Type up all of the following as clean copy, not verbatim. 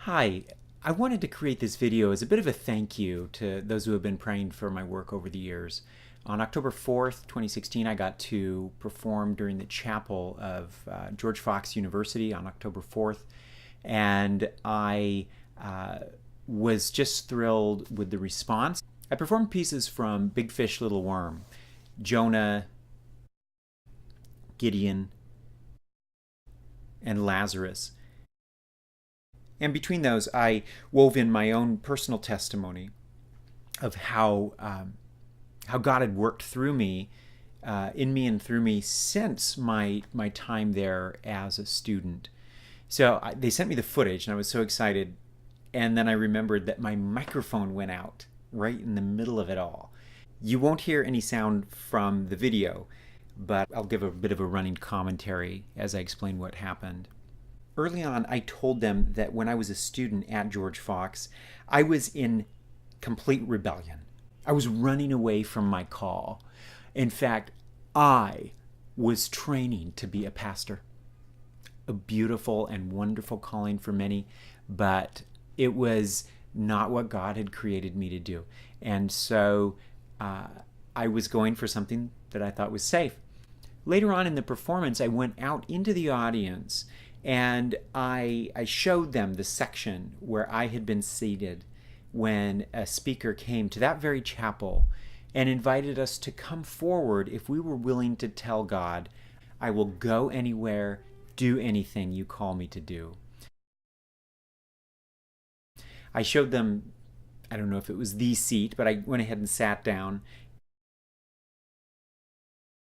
Hi, I wanted to create this video as a bit of a thank you to those who have been praying for my work over the years. On October 4th, 2016, I got to perform during the chapel of George Fox University on October 4th, and I was just thrilled with the response. I performed pieces from Big Fish, Little Worm, Jonah, Gideon, and Lazarus. And between those, I wove in my own personal testimony of how God had worked through me, in me and through me since my time there as a student. So they sent me the footage, and I was so excited. And then I remembered that my microphone went out right in the middle of it all. You won't hear any sound from the video, but I'll give a bit of a running commentary as I explain what happened. Early on, I told them that when I was a student at George Fox, I was in complete rebellion. I was running away from my call. In fact, I was training to be a pastor. A beautiful and wonderful calling for many, but it was not what God had created me to do. And so I was going for something that I thought was safe. Later on in the performance, I went out into the audience and I showed them the section where I had been seated when a speaker came to that very chapel and invited us to come forward if we were willing to tell God, I will go anywhere, do anything you call me to do. I showed them, I don't know if it was the seat, but I went ahead and sat down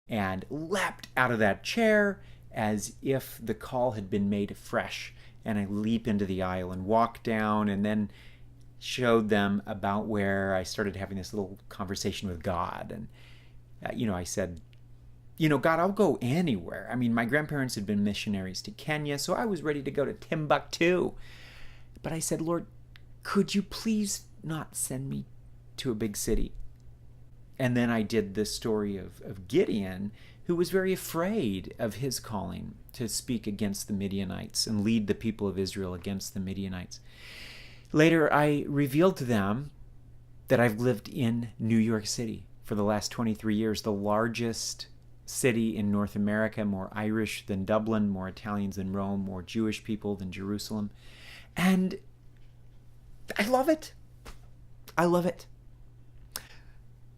and leapt out of that chair as if the call had been made afresh. And I leap into the aisle and walk down, and then showed them about where I started having this little conversation with God. And, I said, God, I'll go anywhere. I mean, my grandparents had been missionaries to Kenya, so I was ready to go to Timbuktu. But I said, Lord, could you please not send me to a big city? And then I did the story of Gideon, who was very afraid of his calling to speak against the Midianites and lead the people of Israel against the Midianites. Later, I revealed to them that I've lived in New York City for the last 23 years, the largest city in North America, more Irish than Dublin, more Italians than Rome, more Jewish people than Jerusalem. And I love it. I love it.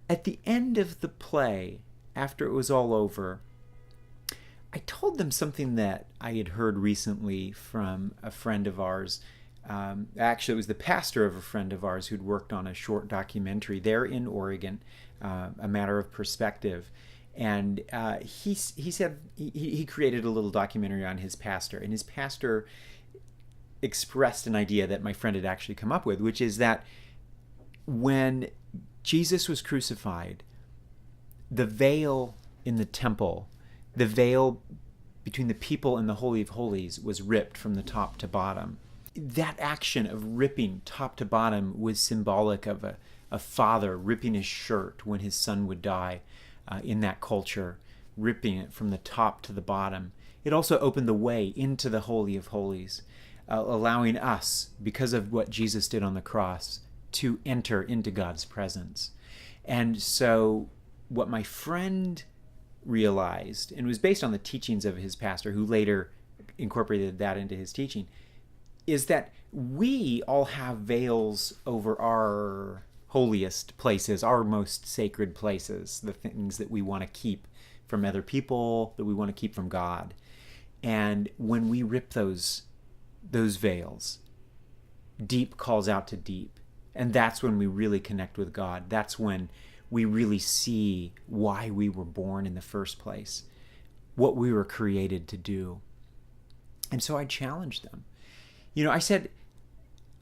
At the end of the play, after it was all over, I told them something that I had heard recently from a friend of ours. Actually, it was the pastor of a friend of ours who'd worked on a short documentary there in Oregon, A Matter of Perspective. And he said he created a little documentary on his pastor. And his pastor expressed an idea that my friend had actually come up with, which is that when Jesus was crucified, the veil in the temple, the veil between the people and the Holy of Holies, was ripped from the top to bottom. That action of ripping top to bottom was symbolic of a father ripping his shirt when his son would die in that culture, ripping it from the top to the bottom. It also opened the way into the Holy of Holies, allowing us, because of what Jesus did on the cross, to enter into God's presence. And so what my friend realized, and it was based on the teachings of his pastor, who later incorporated that into his teaching, is that we all have veils over our holiest places, our most sacred places, the things that we want to keep from other people, that we want to keep from God. And when we rip those veils, deep calls out to deep. And that's when we really connect with God. That's when we really see why we were born in the first place, what we were created to do. And so I challenged them. I said,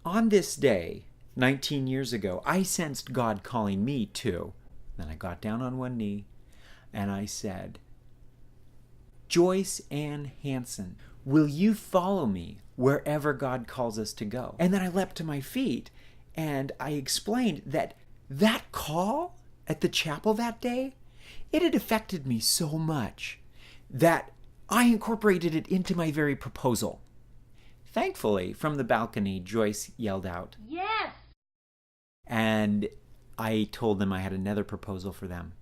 on this day, 19 years ago, I sensed God calling me too. Then I got down on one knee and I said, Joyce Ann Hanson, will you follow me wherever God calls us to go? And then I leapt to my feet and I explained that call at the chapel that day, it had affected me so much that I incorporated it into my very proposal. In Thankfully, from the balcony, Joyce yelled out. Yes! And I told them I had another proposal for them.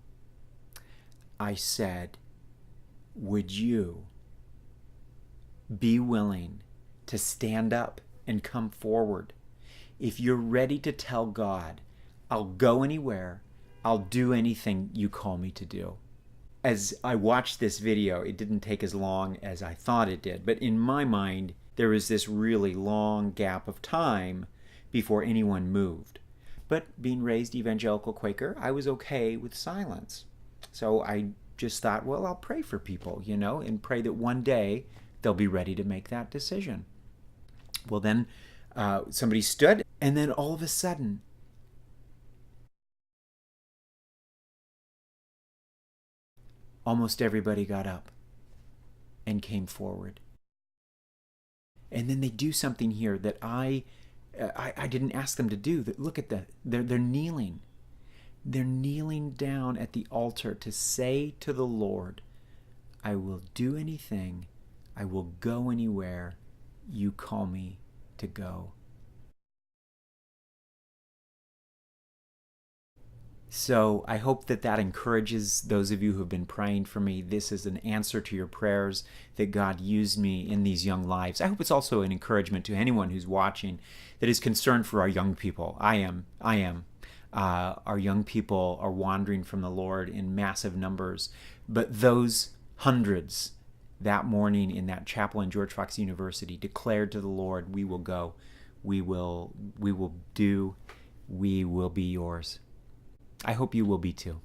I said, would you be willing to stand up and come forward? If you're ready to tell God, I'll go anywhere, I'll do anything you call me to do. As I watched this video, it didn't take as long as I thought it did, but in my mind, there was this really long gap of time before anyone moved. But being raised evangelical Quaker, I was okay with silence. So I just thought, well, I'll pray for people, and pray that one day they'll be ready to make that decision. Well, then somebody stood, and then all of a sudden, almost everybody got up and came forward. And then they do something here that I didn't ask them to do. Look at that. They're kneeling. They're kneeling down at the altar to say to the Lord, I will do anything, I will go anywhere you call me to go. So I hope that encourages those of you who have been praying for me. This is an answer to your prayers that God used me in these young lives. I hope it's also an encouragement to anyone who's watching that is concerned for our young people. I am. Our young people are wandering from the Lord in massive numbers. But those hundreds that morning in that chapel in George Fox University declared to the Lord, we will go, we will do, we will be yours. I hope you will be too.